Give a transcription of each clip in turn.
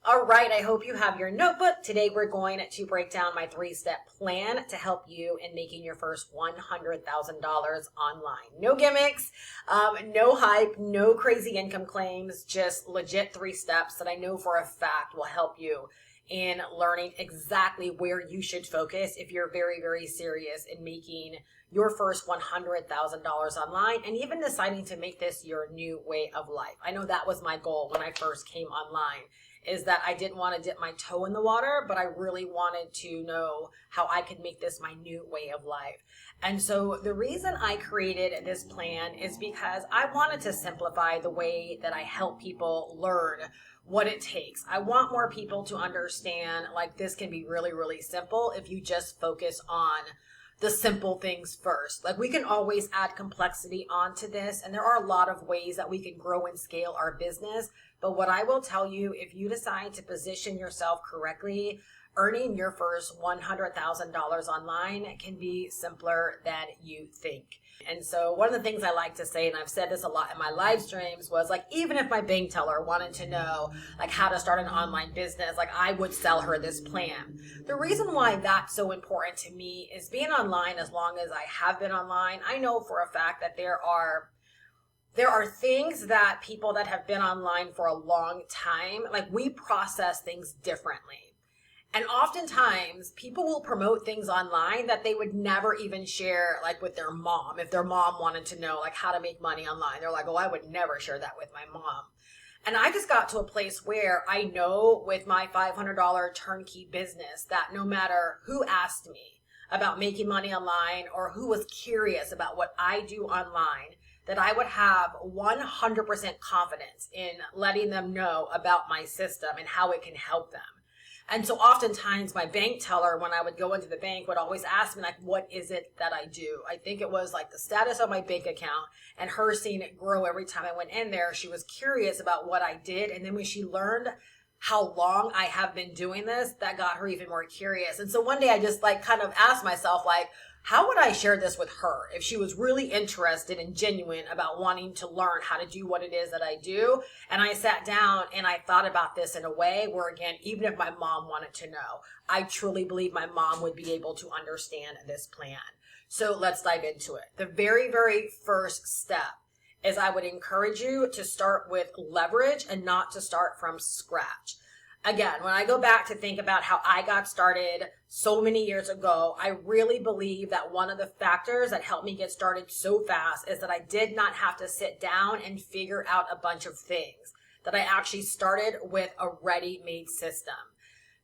All right, I hope you have your notebook. Today we're going to break down my 3-step plan to help you in making your first $100,000 online. No gimmicks, no hype, no crazy income claims, just legit 3 steps that I know for a fact will help you in learning exactly where you should focus if you're very, very serious in making your first $100,000 online and even deciding to make this your new way of life. I know that was my goal when I first came online, is that I didn't want to dip my toe in the water, but I really wanted to know how I could make this my new way of life. And so the reason I created this plan is because I wanted to simplify the way that I help people learn what it takes. I want more people to understand like this can be really, really simple if you just focus on the simple things first. Like we can always add complexity onto this, and there are a lot of ways that we can grow and scale our business. But what I will tell you, if you decide to position yourself correctly, earning your first $100,000 online can be simpler than you think. And so one of the things I like to say, and I've said this a lot in my live streams, was like, even if my bank teller wanted to know like how to start an online business, like I would sell her this plan. The reason why that's so important to me is being online as long as I have been online. I know for a fact that there are things that people that have been online for a long time, like we process things differently. And oftentimes people will promote things online that they would never even share like with their mom. If their mom wanted to know like how to make money online, they're like, oh, I would never share that with my mom. And I just got to a place where I know with my $500 turnkey business that no matter who asked me about making money online or who was curious about what I do online, that I would have 100% confidence in letting them know about my system and how it can help them. And so oftentimes my bank teller, when I would go into the bank, would always ask me like, what is it that I do? I think it was like the status of my bank account and her seeing it grow every time I went in there. She was curious about what I did. And then when she learned how long I have been doing this, that got her even more curious. And so one day I just like kind of asked myself like, how would I share this with her if she was really interested and genuine about wanting to learn how to do what it is that I do? And I sat down and I thought about this in a way where, again, even if my mom wanted to know, I truly believe my mom would be able to understand this plan. So let's dive into it. The very, very first step is I would encourage you to start with leverage and not to start from scratch. Again, when I go back to think about how I got started so many years ago, I really believe that one of the factors that helped me get started so fast is that I did not have to sit down and figure out a bunch of things, that I actually started with a ready-made system.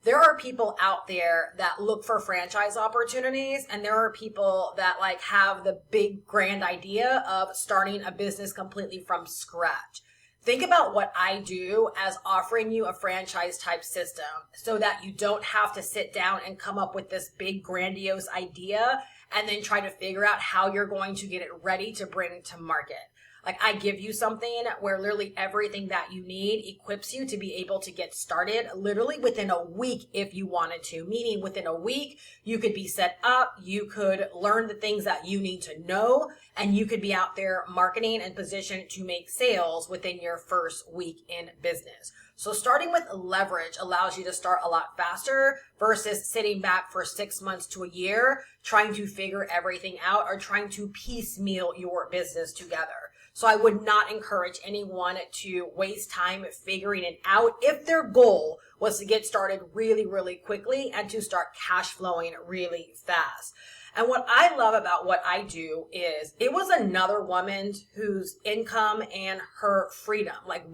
There are people out there that look for franchise opportunities, and there are people that like have the big grand idea of starting a business completely from scratch. Think about what I do as offering you a franchise type system so that you don't have to sit down and come up with this big grandiose idea and then try to figure out how you're going to get it ready to bring to market. Like I give you something where literally everything that you need equips you to be able to get started literally within a week if you wanted to, meaning within a week, you could be set up, you could learn the things that you need to know, and you could be out there marketing and positioned to make sales within your first week in business. So starting with leverage allows you to start a lot faster versus sitting back for 6 months to a year, trying to figure everything out or trying to piecemeal your business together. So I would not encourage anyone to waste time figuring it out if their goal was to get started really, really quickly and to start cash flowing really fast. And what I love about what I do is it was another woman whose income and her freedom, like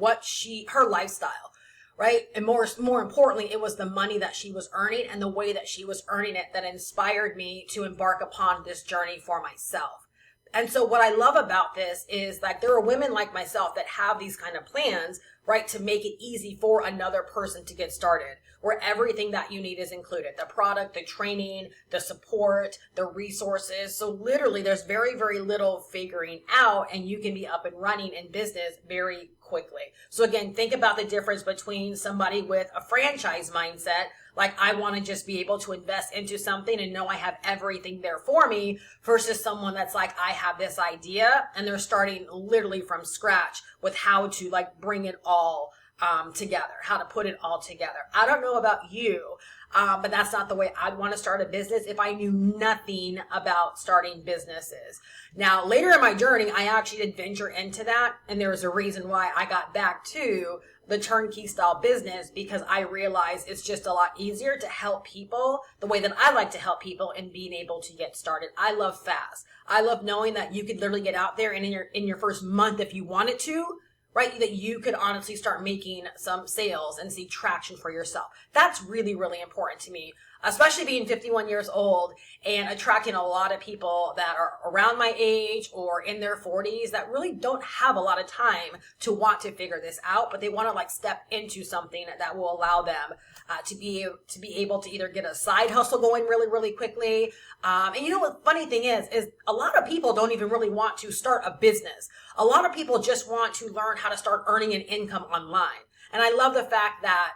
her lifestyle, right? And more importantly, it was the money that she was earning and the way that she was earning it that inspired me to embark upon this journey for myself. And so what I love about this is like there are women like myself that have these kind of plans, right, to make it easy for another person to get started, where everything that you need is included, the product, the training, the support, the resources. So literally there's very, very little figuring out and you can be up and running in business very quickly. So again, think about the difference between somebody with a franchise mindset, like I want to just be able to invest into something and know I have everything there for me, versus someone that's like, I have this idea and they're starting literally from scratch with how to like bring it all together, how to put it all together. I don't know about you, but that's not the way I'd want to start a business if I knew nothing about starting businesses. Now, later in my journey, I actually did venture into that, and there was a reason why I got back to the turnkey style business, because I realized it's just a lot easier to help people the way that I like to help people in being able to get started. I love fast. I love knowing that you could literally get out there and in your first month, if you wanted to, right, that you could honestly start making some sales and see traction for yourself. That's really, really important to me, especially being 51 years old and attracting a lot of people that are around my age or in their 40s that really don't have a lot of time to want to figure this out, but they want to like step into something that will allow them to be able to either get a side hustle going really, really quickly. And you know what the funny thing is a lot of people don't even really want to start a business. A lot of people just want to learn how to start earning an income online. And I love the fact that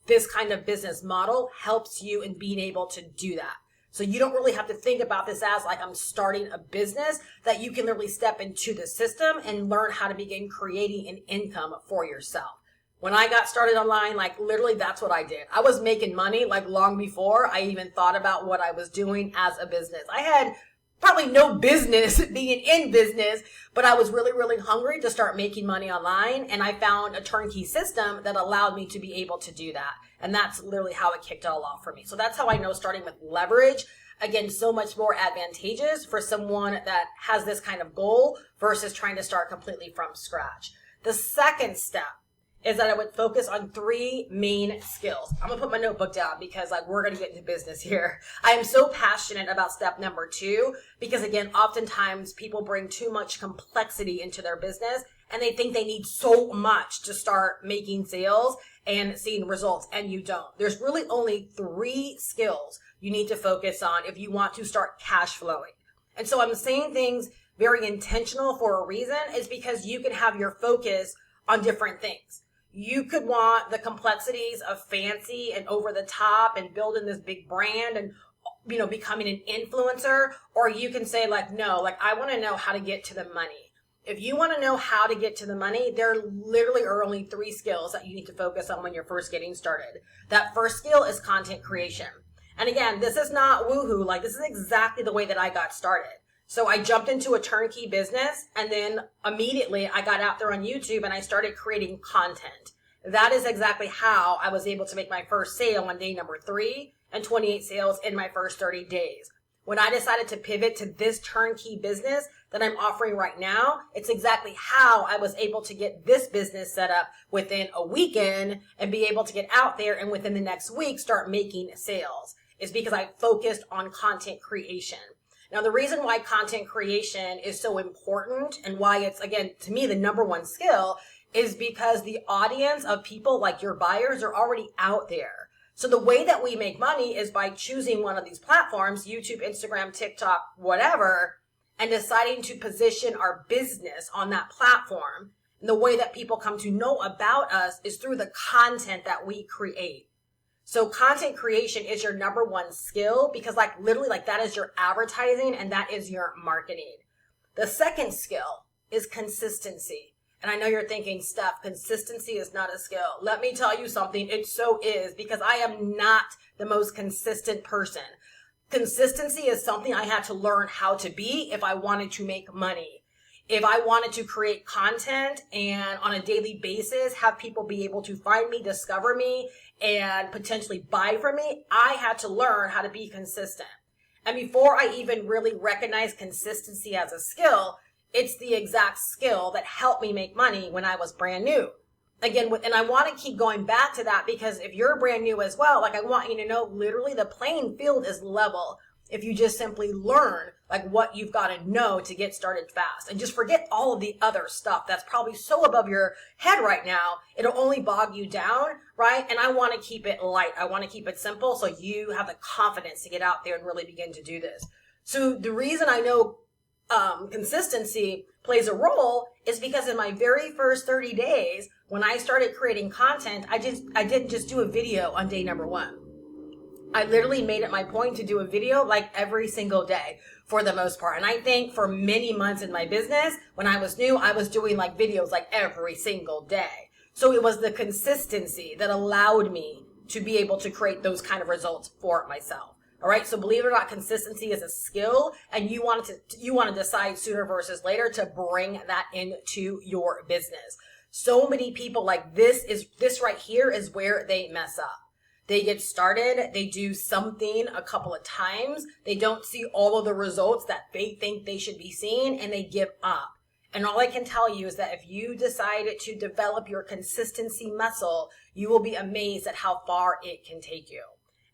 this kind of business model helps you in being able to do that. So you don't really have to think about this as like I'm starting a business, that you can literally step into the system and learn how to begin creating an income for yourself. When I got started online, like literally that's what I did. I was making money like long before I even thought about what I was doing as a business. I had probably no business being in business, but I was really, really hungry to start making money online. And I found a turnkey system that allowed me to be able to do that. And that's literally how it kicked it all off for me. So that's how I know starting with leverage, again, so much more advantageous for someone that has this kind of goal versus trying to start completely from scratch. The second step is that I would focus on 3 main skills. I'm gonna put my notebook down because like we're gonna get into business here. I am so passionate about step number 2 because again, oftentimes people bring too much complexity into their business and they think they need so much to start making sales and seeing results, and you don't. There's really only 3 skills you need to focus on if you want to start cash flowing. And so I'm saying things very intentional for a reason, is because you can have your focus on different things. You could want the complexities of fancy and over the top and building this big brand and, you know, becoming an influencer, or you can say like, no, like I want to know how to get to the money. If you want to know how to get to the money, there literally are only 3 skills that you need to focus on when you're first getting started. That first skill is content creation. And again, this is not woohoo, like this is exactly the way that I got started. So I jumped into a turnkey business, and then immediately I got out there on YouTube and I started creating content. That is exactly how I was able to make my first sale on day number 3 and 28 sales in my first 30 days. When I decided to pivot to this turnkey business that I'm offering right now, it's exactly how I was able to get this business set up within a weekend and be able to get out there and within the next week start making sales. Is because I focused on content creation. Now, the reason why content creation is so important and why it's, again, to me, the number 1 skill is because the audience of people like your buyers are already out there. So the way that we make money is by choosing one of these platforms, YouTube, Instagram, TikTok, whatever, and deciding to position our business on that platform. And the way that people come to know about us is through the content that we create. So content creation is your number 1 skill because like literally like that is your advertising and that is your marketing. The second skill is consistency. And I know you're thinking, Steph, consistency is not a skill. Let me tell you something. It so is, because I am not the most consistent person. Consistency is something I had to learn how to be if I wanted to make money. If I wanted to create content and on a daily basis have people be able to find me, discover me, and potentially buy from me, I had to learn how to be consistent. And before I even really recognized consistency as a skill, it's the exact skill that helped me make money when I was brand new. Again, and I want to keep going back to that because if you're brand new as well, like I want you to know literally the playing field is level. If you just simply learn like what you've got to know to get started fast and just forget all of the other stuff that's probably so above your head right now, it'll only bog you down, right? And I want to keep it light. I want to keep it simple so you have the confidence to get out there and really begin to do this. So the reason I know consistency plays a role is because in my very first 30 days, when I started creating content, I didn't just do a video on day number 1. I literally made it my point to do a video like every single day for the most part. And I think for many months in my business, when I was new, I was doing like videos like every single day. So it was the consistency that allowed me to be able to create those kind of results for myself. All right. So believe it or not, consistency is a skill, and you want to decide sooner versus later to bring that into your business. So many people, like, this right here is where they mess up. They get started, they do something a couple of times, they don't see all of the results that they think they should be seeing, and they give up. And all I can tell you is that if you decide to develop your consistency muscle, you will be amazed at how far it can take you.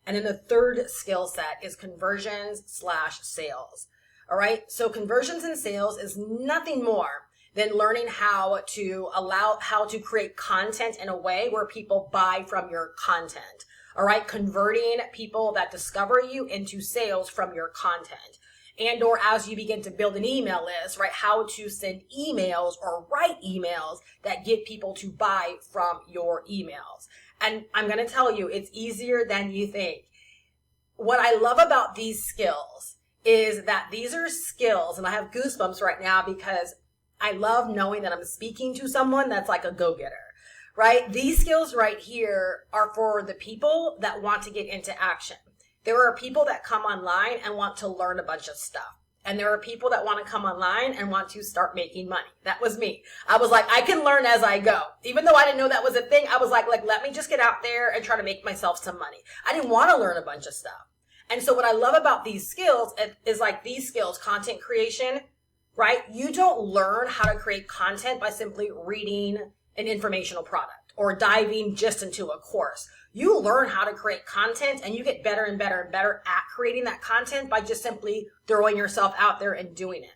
And then the third skill set is conversions/sales. All right. So conversions and sales is nothing more than learning how to create content in a way where people buy from your content. All right. Converting people that discover you into sales from your content. And or as you begin to build an email list, right, how to send emails or write emails that get people to buy from your emails. And I'm going to tell you, it's easier than you think. What I love about these skills is that these are skills, and I have goosebumps right now because I love knowing that I'm speaking to someone that's like a go-getter, right? These skills right here are for the people that want to get into action. There are people that come online and want to learn a bunch of stuff. And there are people that want to come online and want to start making money. That was me. I was like, I can learn as I go. Even though I didn't know that was a thing, I was like, let me just get out there and try to make myself some money. I didn't want to learn a bunch of stuff. And so what I love about these skills is like these skills, content creation, right? You don't learn how to create content by simply reading an informational product or diving just into a course. You learn how to create content, and you get better and better and better at creating that content by just simply throwing yourself out there and doing it.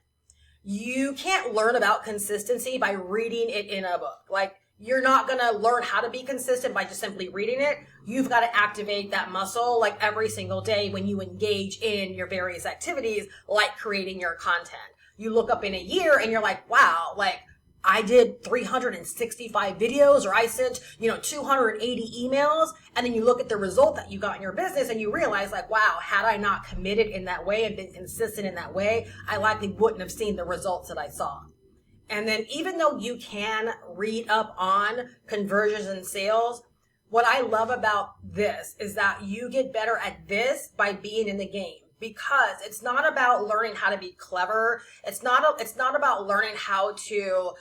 You can't learn about consistency by reading it in a book. Like, you're not going to learn how to be consistent by just simply reading it. You've got to activate that muscle like every single day when you engage in your various activities, like creating your content. You look up in a year and you're like, wow, like, I did 365 videos, or I sent, 280 emails. And then you look at the result that you got in your business and you realize, like, wow, had I not committed in that way and been consistent in that way, I likely wouldn't have seen the results that I saw. And then even though you can read up on conversions and sales, what I love about this is that you get better at this by being in the game. Because it's not about learning how to be clever. It's not about learning how to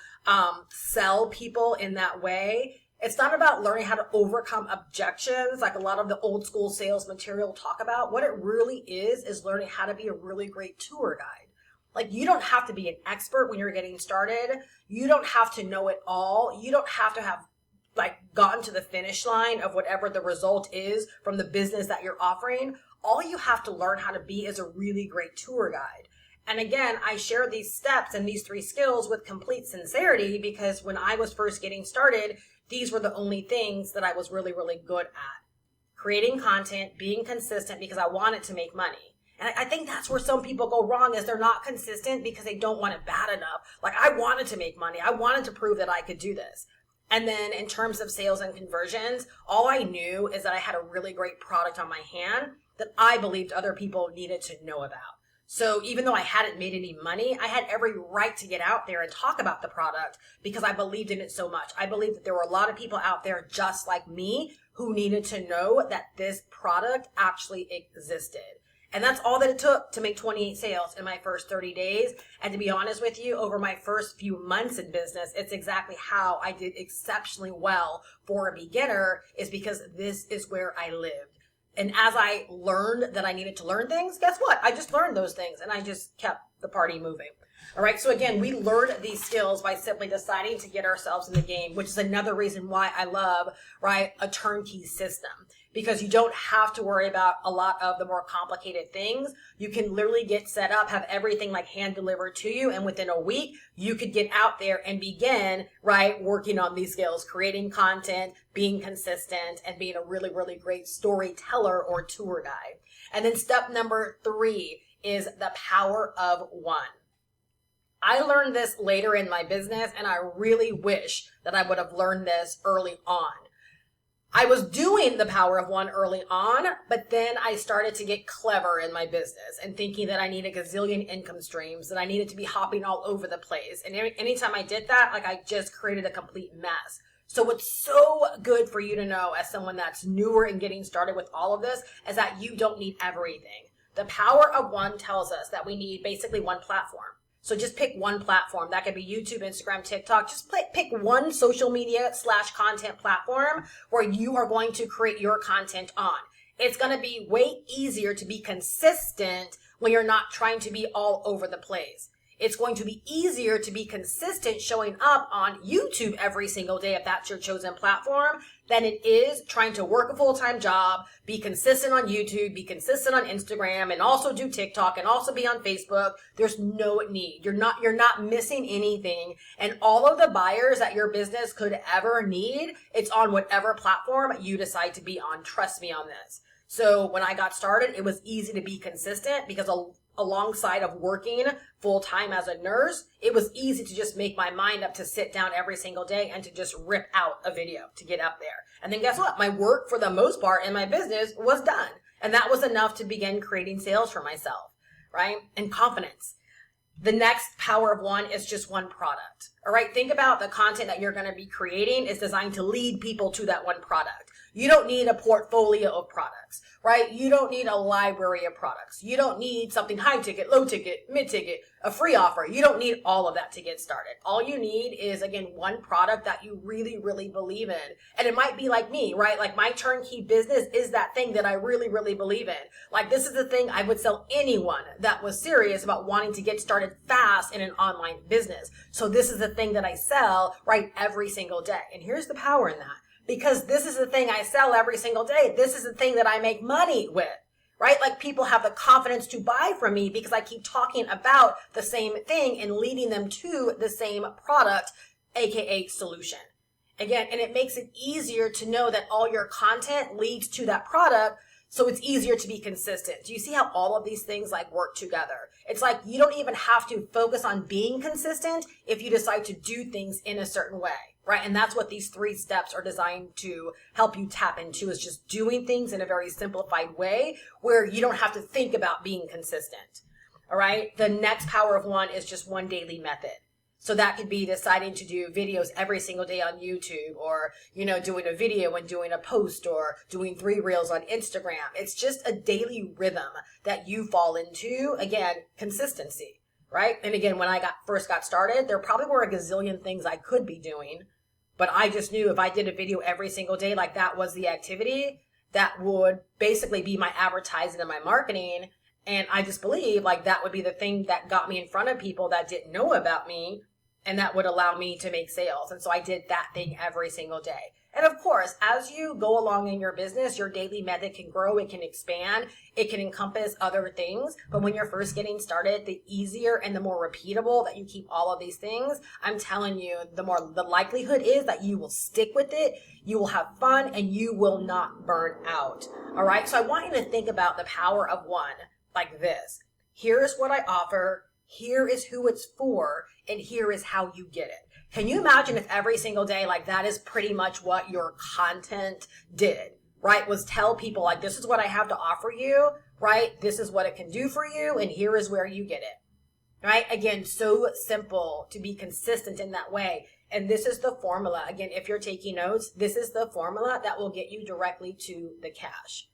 sell people in that way. It's not about learning how to overcome objections like a lot of the old school sales material talk about. What it really is learning how to be a really great tour guide. Like, you don't have to be an expert when you're getting started. You don't have to know it all. You don't have to have gotten to the finish line of whatever the result is from the business that you're offering. All you have to learn how to be is a really great tour guide. And again, I share these steps and these 3 skills with complete sincerity because when I was first getting started, these were the only things that I was really, really good at. Creating content, being consistent because I wanted to make money. And I think that's where some people go wrong, is they're not consistent because they don't want it bad enough. Like, I wanted to make money. I wanted to prove that I could do this. And then in terms of sales and conversions, all I knew is that I had a really great product on my hand that I believed other people needed to know about. So even though I hadn't made any money, I had every right to get out there and talk about the product because I believed in it so much. I believed that there were a lot of people out there just like me who needed to know that this product actually existed. And that's all that it took to make 28 sales in my first 30 days. And to be honest with you, over my first few months in business, it's exactly how I did exceptionally well for a beginner, is because this is where I lived. And as I learned that I needed to learn things, guess what? I just learned those things and I just kept the party moving. All right. So again, we learn these skills by simply deciding to get ourselves in the game, which is another reason why I love, right, a turnkey system, because you don't have to worry about a lot of the more complicated things. You can literally get set up, have everything like hand delivered to you. And within a week, you could get out there and begin, right, working on these skills, creating content, being consistent, and being a really, really great storyteller or tour guide. And then step number 3 is the power of one. I learned this later in my business, and I really wish that I would have learned this early on. I was doing the power of one early on, but then I started to get clever in my business and thinking that I needed a gazillion income streams, that I needed to be hopping all over the place. And anytime I did that, like, I just created a complete mess. So what's so good for you to know as someone that's newer and getting started with all of this is that you don't need everything. The power of one tells us that we need basically one platform. So just pick one platform. That could be YouTube, Instagram, TikTok. Just pick one social media / content platform where you are going to create your content on. It's going to be way easier to be consistent when you're not trying to be all over the place. It's going to be easier to be consistent showing up on YouTube every single day if that's your chosen platform than it is trying to work a full-time job, be consistent on YouTube, be consistent on Instagram, and also do TikTok and also be on Facebook. There's no need. You're not missing anything. And all of the buyers that your business could ever need, it's on whatever platform you decide to be on. Trust me on this. So when I got started, it was easy to be consistent because alongside of working full-time as a nurse, it was easy to just make my mind up to sit down every single day and to just rip out a video to get up there. And then guess what? My work for the most part in my business was done. And that was enough to begin creating sales for myself, right? And confidence. The next power of one is just one product. All right. Think about the content that you're going to be creating is designed to lead people to that one product. You don't need a portfolio of products, right? You don't need a library of products. You don't need something high ticket, low ticket, mid ticket, a free offer. You don't need all of that to get started. All you need is, again, one product that you really, really believe in. And it might be like me, right? Like my turnkey business is that thing that I really, really believe in. Like this is the thing I would sell anyone that was serious about wanting to get started fast in an online business. So this is the thing that I sell, right, every single day. And here's the power in that. Because this is the thing I sell every single day. This is the thing that I make money with, right? Like people have the confidence to buy from me because I keep talking about the same thing and leading them to the same product, aka solution. Again, and it makes it easier to know that all your content leads to that product. So it's easier to be consistent. Do you see how all of these things like work together? It's like you don't even have to focus on being consistent if you decide to do things in a certain way, right? And that's what these 3 steps are designed to help you tap into, is just doing things in a very simplified way where you don't have to think about being consistent. All right. The next power of one is just one daily method. So that could be deciding to do videos every single day on YouTube, or, doing a video and doing a post, or doing 3 reels on Instagram. It's just a daily rhythm that you fall into. Again, consistency, right? And again, when I first got started, there probably were a gazillion things I could be doing, but I just knew if I did a video every single day, like that was the activity that would basically be my advertising and my marketing. And I just believe like that would be the thing that got me in front of people that didn't know about me, and that would allow me to make sales. And so I did that thing every single day. And of course, as you go along in your business, your daily method can grow, it can expand, it can encompass other things. But when you're first getting started, the easier and the more repeatable that you keep all of these things, I'm telling you, the more the likelihood is that you will stick with it, you will have fun, and you will not burn out. All right. So I want you to think about the power of one like this. Here's what I offer. Here is who it's for, and here is how you get it. Can you imagine if every single day, like that is pretty much what your content did, right? Was tell people like, this is what I have to offer you, right? This is what it can do for you, and here is where you get it, right? Again, so simple to be consistent in that way. And this is the formula. Again, if you're taking notes, this is the formula that will get you directly to the cash.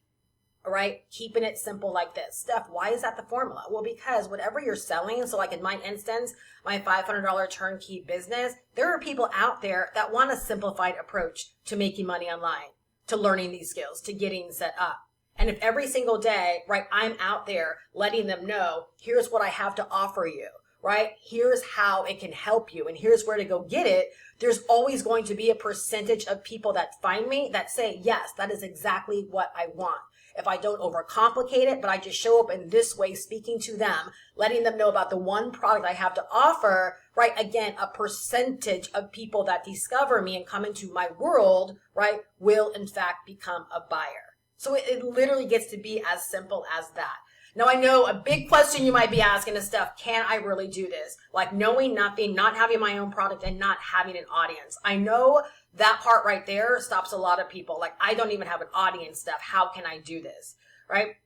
All right, keeping it simple like this. Steph, why is that the formula? Well, because whatever you're selling, so like in my instance, my $500 turnkey business, there are people out there that want a simplified approach to making money online, to learning these skills, to getting set up. And if every single day, right, I'm out there letting them know, here's what I have to offer you, right? Here's how it can help you, and here's where to go get it. There's always going to be a percentage of people that find me that say, yes, that is exactly what I want. If I don't overcomplicate it, but I just show up in this way, speaking to them, letting them know about the one product I have to offer, right? Again, a percentage of people that discover me and come into my world, right, will in fact become a buyer. So it literally gets to be as simple as that. Now, I know a big question you might be asking is, Steph, can I really do this? Like knowing nothing, not having my own product, and not having an audience. I know that part right there stops a lot of people. Like, I don't even have an audience, Steph. How can I do this? Right?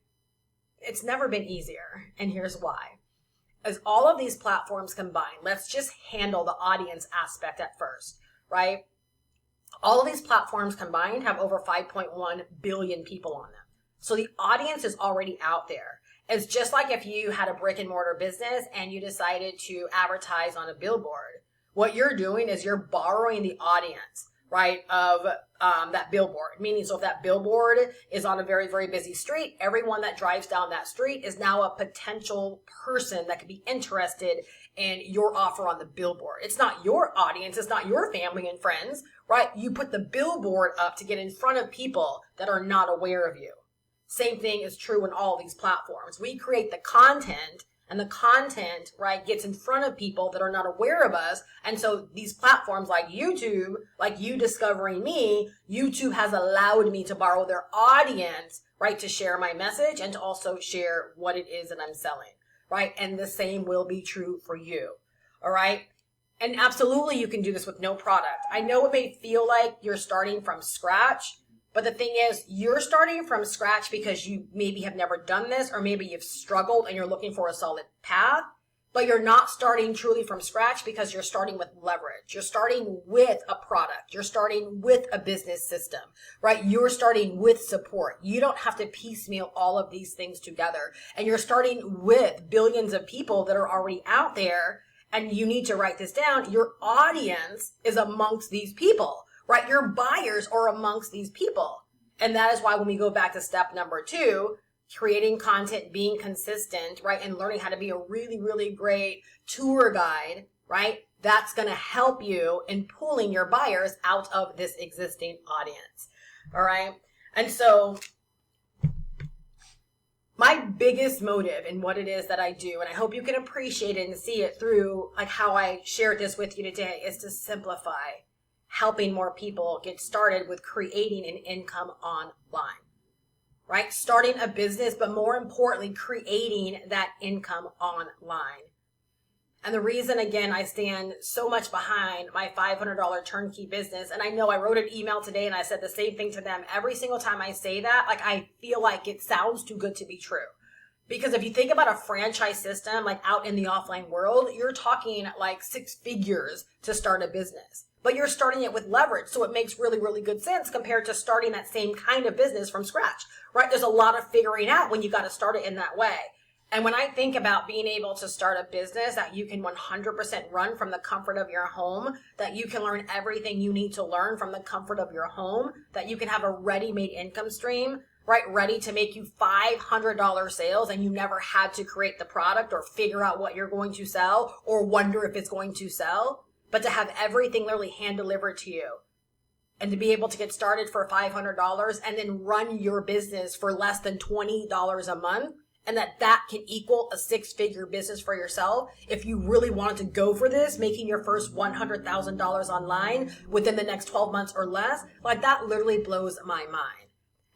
It's never been easier. And here's why. As all of these platforms combine, let's just handle the audience aspect at first, right? All of these platforms combined have over 5.1 billion people on them. So the audience is already out there. It's just like if you had a brick and mortar business and you decided to advertise on a billboard. What you're doing is you're borrowing the audience, right, of that billboard. Meaning, so if that billboard is on a very, very busy street, everyone that drives down that street is now a potential person that could be interested in your offer on the billboard. It's not your audience. It's not your family and friends, right? You put the billboard up to get in front of people that are not aware of you. Same thing is true in all these platforms. We create the content, and the content, right, gets in front of people that are not aware of us. And so these platforms like YouTube, like you discovering me, YouTube has allowed me to borrow their audience, right, to share my message and to also share what it is that I'm selling, right? And the same will be true for you, all right? And absolutely you can do this with no product. I know it may feel like you're starting from scratch, but the thing is, you're starting from scratch because you maybe have never done this, or maybe you've struggled and you're looking for a solid path, but you're not starting truly from scratch because you're starting with leverage. You're starting with a product. You're starting with a business system, right? You're starting with support. You don't have to piecemeal all of these things together. And you're starting with billions of people that are already out there, and you need to write this down. Your audience is amongst these people. Right? Your buyers are amongst these people. And that is why when we go back to step number 2, creating content, being consistent, right? And learning how to be a really, really great tour guide, right? That's going to help you in pulling your buyers out of this existing audience. All right. And so my biggest motive in what it is that I do, and I hope you can appreciate it and see it through like how I shared this with you today, is to simplify helping more people get started with creating an income online, right? Starting a business, but more importantly, creating that income online. And the reason, again, I stand so much behind my $500 turnkey business, and I know I wrote an email today and I said the same thing to them. Every single time I say that, like I feel like it sounds too good to be true. Because if you think about a franchise system, like out in the offline world, you're talking like 6 figures to start a business. But you're starting it with leverage. So it makes really, really good sense compared to starting that same kind of business from scratch, right? There's a lot of figuring out when you got to start it in that way. And when I think about being able to start a business that you can 100% run from the comfort of your home, that you can learn everything you need to learn from the comfort of your home, that you can have a ready-made income stream, right? Ready to make you $500 sales, and you never had to create the product or figure out what you're going to sell or wonder if it's going to sell. But to have everything literally hand delivered to you and to be able to get started for $500 and then run your business for less than $20 a month, and that can equal a 6-figure business for yourself. If you really wanted to go for this, making your first $100,000 online within the next 12 months or less, like that literally blows my mind.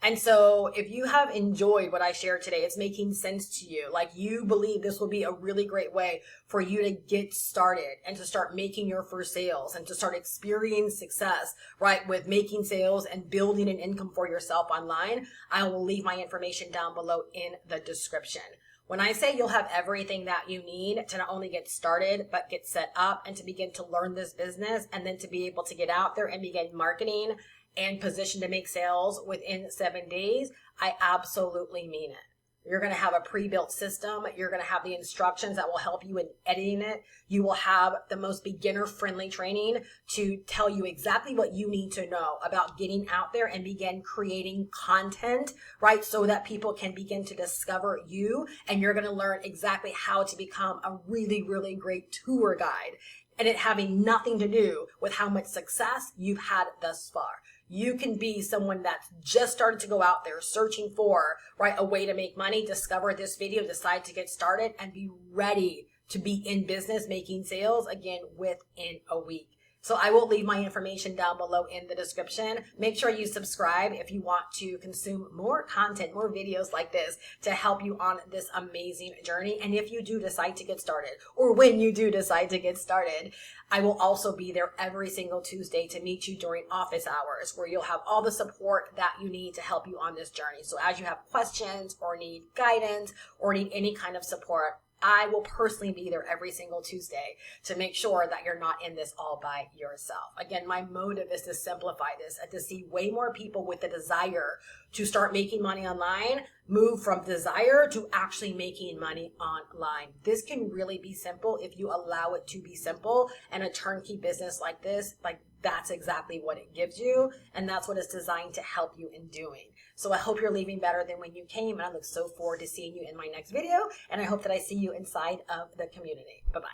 And so if you have enjoyed what I shared today, it's making sense to you, like you believe this will be a really great way for you to get started and to start making your first sales and to start experiencing success, right, with making sales and building an income for yourself online, I will leave my information down below in the description. When I say you'll have everything that you need to not only get started, but get set up and to begin to learn this business, and then to be able to get out there and begin marketing and position to make sales within 7 days, I absolutely mean it. You're going to have a pre-built system. You're going to have the instructions that will help you in editing it. You will have the most beginner-friendly training to tell you exactly what you need to know about getting out there and begin creating content, right? So that people can begin to discover you, and you're going to learn exactly how to become a really, really great tour guide, and it having nothing to do with how much success you've had thus far. You can be someone that's just started to go out there searching for, right, a way to make money, discover this video, decide to get started, and be ready to be in business making sales again within a week. So I will leave my information down below in the description. Make sure you subscribe if you want to consume more content, more videos like this to help you on this amazing journey. And if you do decide to get started, or when you do decide to get started, I will also be there every single Tuesday to meet you during office hours, where you'll have all the support that you need to help you on this journey. So as you have questions or need guidance or need any kind of support, I will personally be there every single Tuesday to make sure that you're not in this all by yourself. Again, my motive is to simplify this and to see way more people with the desire to start making money online move from desire to actually making money online. This can really be simple if you allow it to be simple, and a turnkey business like this, like that's exactly what it gives you, and that's what it's designed to help you in doing. So I hope you're leaving better than when you came, and I look so forward to seeing you in my next video, and I hope that I see you inside of the community. Bye-bye.